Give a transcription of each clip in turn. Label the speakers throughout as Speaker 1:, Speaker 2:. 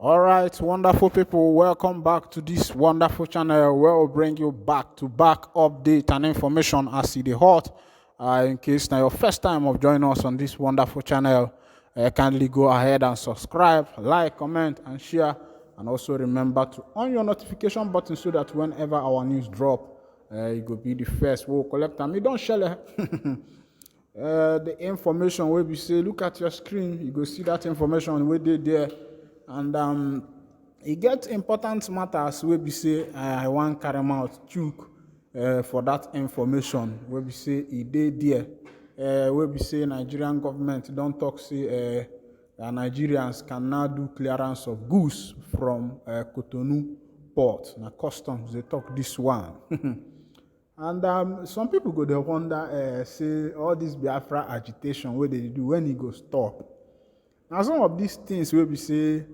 Speaker 1: All right, wonderful people, welcome back to this wonderful channel where we'll bring you back-to-back update and information as it is hot. In case now your first time of joining us on this wonderful channel, kindly go ahead and subscribe, like, comment, and share. And also remember to on your notification button so that whenever our news drop, you will be the first. We'll collect them. You don't share the information where we say, look at your screen, you go see that information where they there. And e get important matters wey be say I wan carry mouth chook for that information wey be say e dey there wey be say Nigerian government don talk say Nigerians can now do clearance of goods from Cotonou port. Na customs dey talk this one. And some people go dey wonder say all this Biafra agitation wey dey do, when e go stop. Now some of these things wey be say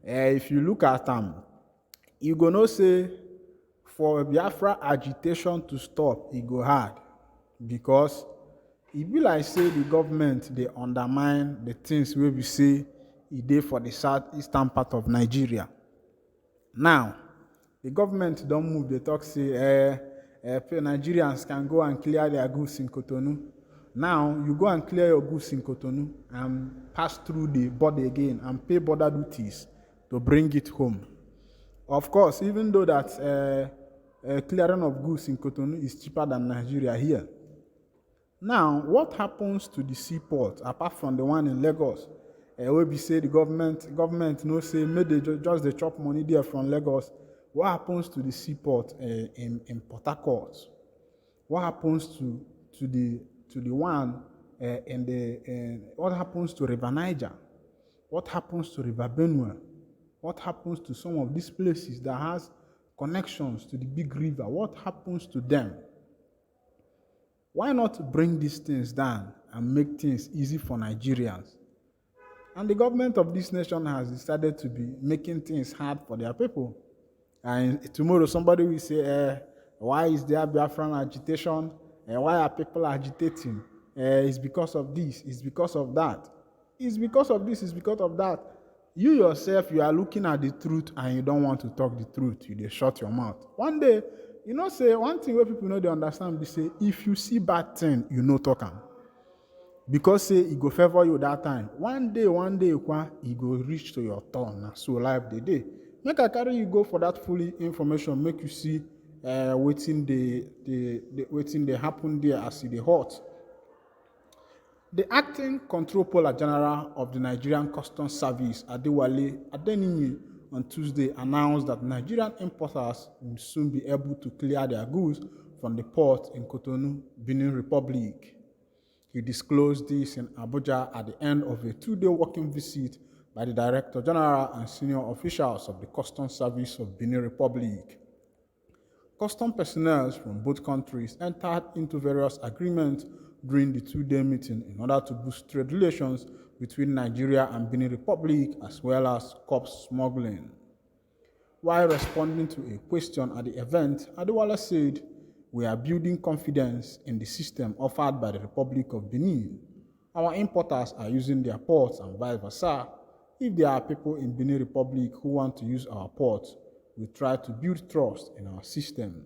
Speaker 1: if you look at them, you go know say for Biafra agitation to stop, e go hard, because e be like say the government dey undermine the things wey we say e dey for the southeastern part of Nigeria. Now, the government don move, dey talk say Nigerians can go and clear their goods in Cotonou. Now, you go and clear your goods in Cotonou and pass through the border again and pay border duties to bring it home. Of course, even though that clearing of goods in Cotonou is cheaper than Nigeria here. Now, what happens to the seaport, apart from the one in Lagos, where we say the government no say, maybe they just they chop money there from Lagos. What happens to the seaport in Port Harcourt? What happens to the one what happens to River Niger? What happens to River Benue? What happens to some of these places that has connections to the big river? What happens to them? Why not bring these things down and make things easy for Nigerians? And the government of this nation has decided to be making things hard for their people. And tomorrow somebody will say, why is there Biafran agitation? Why are people agitating? It's because of this, it's because of that. It's because of this, it's because of that. You yourself, you are looking at the truth and you don't want to talk the truth. You just shut your mouth. One day, say one thing where people know they understand, they say, if you see bad thing, you know talk am. Because say it go favor you that time. One day, it go reach to your turn. So life the day. Make I carry you go for that fully information, make you see waiting they happen there as it hot. The acting Controller General of the Nigerian Customs Service, Adewale Adeniyi, on Tuesday announced that Nigerian importers will soon be able to clear their goods from the port in Cotonou, Benin Republic. He disclosed this in Abuja at the end of a 2-day working visit by the Director General and senior officials of the Customs Service of Benin Republic. Custom personnel from both countries entered into various agreements during the 2-day meeting in order to boost trade relations between Nigeria and Benin Republic, as well as curb smuggling. While responding to a question at the event, Adewale said, "We are building confidence in the system offered by the Republic of Benin. Our importers are using their ports and vice versa. If there are people in Benin Republic who want to use our ports, we try to build trust in our system."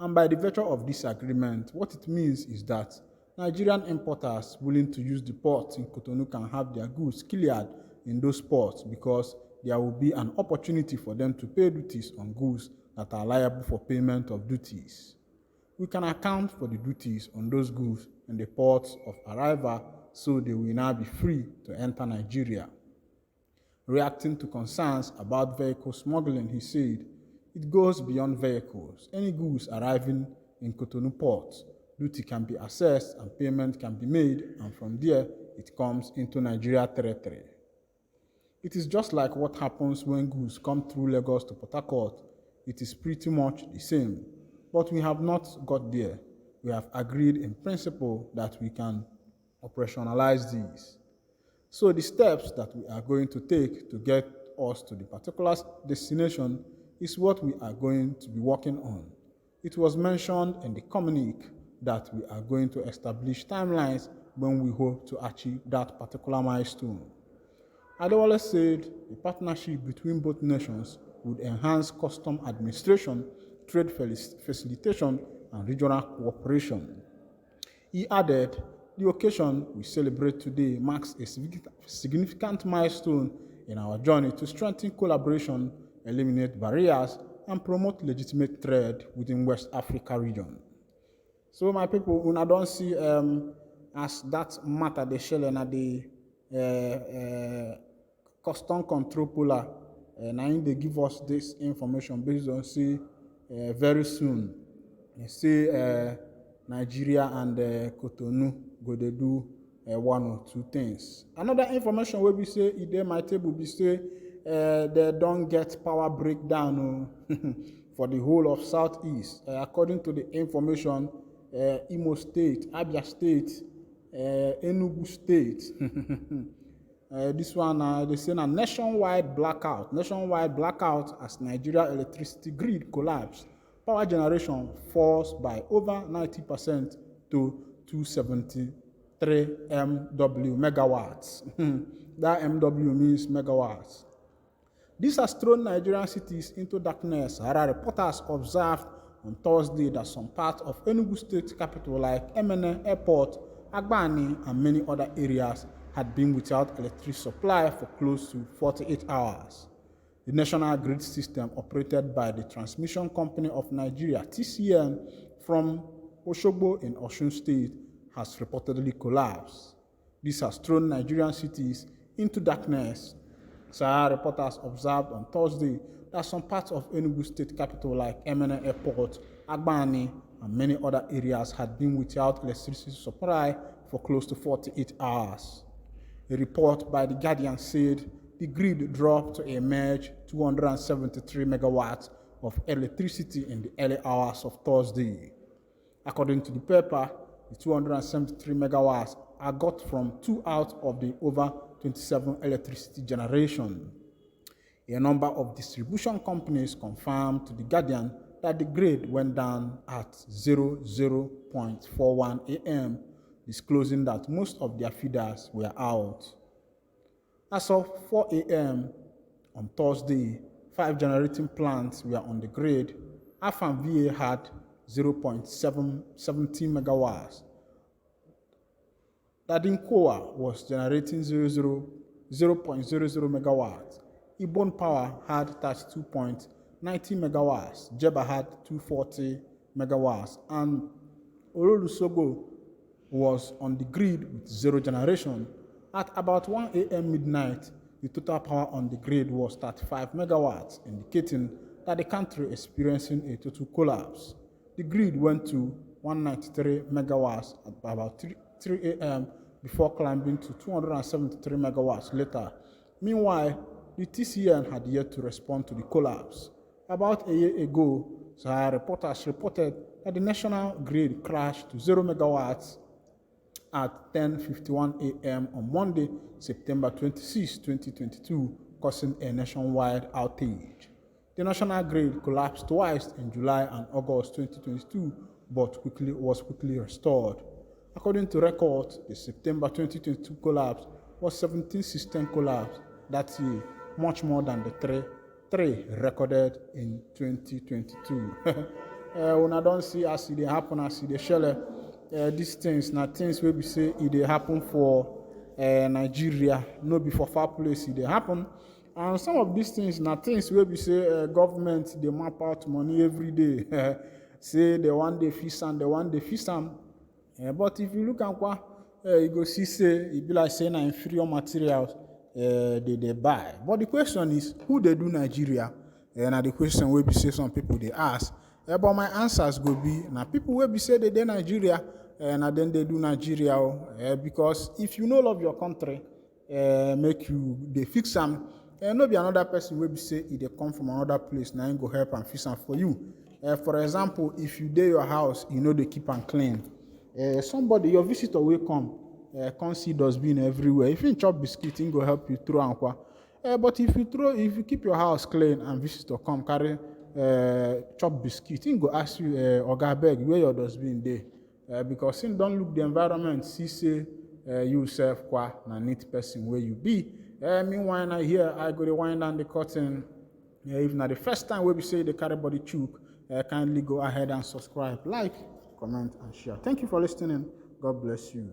Speaker 1: And by the virtue of this agreement, what it means is that Nigerian importers willing to use the ports in Cotonou can have their goods cleared in those ports, because there will be an opportunity for them to pay duties on goods that are liable for payment of duties. We can account for the duties on those goods in the ports of arrival, so they will now be free to enter Nigeria. Reacting to concerns about vehicle smuggling, he said, "It goes beyond vehicles. Any goods arriving in Cotonou port, duty can be assessed and payment can be made, and from there, it comes into Nigeria territory. It is just like what happens when goods come through Lagos to Port Harcourt. It is pretty much the same, but we have not got there. We have agreed in principle that we can operationalize these. So the steps that we are going to take to get us to the particular destination is what we are going to be working on. It was mentioned in the communique that we are going to establish timelines when we hope to achieve that particular milestone. Adewale said the partnership between both nations would enhance custom administration, trade facilitation, and regional cooperation. He added, the occasion we celebrate today marks a significant milestone in our journey to strengthen collaboration, eliminate barriers, and promote legitimate trade within West Africa region. So my people, una don't see as that matter they share na the custom control polar, and they give us this information based on say very soon. Say Nigeria and Cotonou go they do one or two things. Another information where we say in my table we say they don't get power breakdown for the whole of Southeast. According to the information, Imo State, Abia State, Enugu State. This one, they say a nationwide blackout. Nationwide blackout as Nigeria electricity grid collapsed. Power generation falls by over 90% to 273 MW megawatts. That MW means megawatts. This has thrown Nigerian cities into darkness. Reporters observed on Thursday that some parts of Enugu State capital like Emene Airport, Agbani, and many other areas had been without electricity supply for close to 48 hours. The national grid system operated by the Transmission Company of Nigeria, TCN, from Osogbo in Osun State has reportedly collapsed. This has thrown Nigerian cities into darkness. Sahara reporters observed on Thursday that some parts of Enugu State capital like Emene Airport, Agbani, and many other areas had been without electricity supply for close to 48 hours. A report by The Guardian said the grid dropped to a merge 273 megawatts of electricity in the early hours of Thursday. According to the paper, the 273 megawatts are got from 2 out of the over 27 electricity generation. A number of distribution companies confirmed to The Guardian that the grid went down at 00:41 a.m., disclosing that most of their feeders were out. As of 4 a.m. on Thursday, 5 generating plants were on the grid. Afam VA had 0.17 megawatts. Dadinkoa was generating 0.00 megawatts. Ibon Power had 32.90 megawatts. Jeba had 240 megawatts. And Ololusogo was on the grid with 0 generation. At about 1 a.m. midnight, the total power on the grid was 35 megawatts, indicating that the country is experiencing a total collapse. The grid went to 193 megawatts at about 3 a.m. before climbing to 273 megawatts later. Meanwhile, the TCN had yet to respond to the collapse. About a year ago, Sahara reporters reported that the national grid crashed to 0 megawatts at 10:51 a.m. on Monday, September 26, 2022, causing a nationwide outage. The national grid collapsed twice in July and August 2022, but was quickly restored. According to records, the September 2022 collapse was 17th system collapse that year, much more than the three recorded in 2022. When I don't see as it happen, as it shell. These things, now things where we say it happen for Nigeria, no before far place it happen. And some of these things, now things where we say government they map out money every day. Say the one day feast and the one day feast and. But if you look at what you go see, say it be like saying inferior materials they buy. But the question is, who they do Nigeria? And the question where we say some people they ask. But my answers go be now people will be say they do Nigeria. And then they do Nigeria because if you know love your country, make you they fix them. No be another person will be say if they come from another place now go help and fix them for you. For example, if you do your house, you know they keep and clean. Somebody your visitor will come see dustbin everywhere. If you chop biscuit, he go help you throw and qua. But if you keep your house clean and visitor come carry chop biscuit, he go ask you, Oga beg where your dustbin dey. Because him don't look the environment, see say you self qua na neat person where you be, Meanwhile, now here I go to wind down the curtain. If not the first time we say the carry body chook, kindly go ahead and subscribe, like, comment, and share. Thank you for listening. God bless you.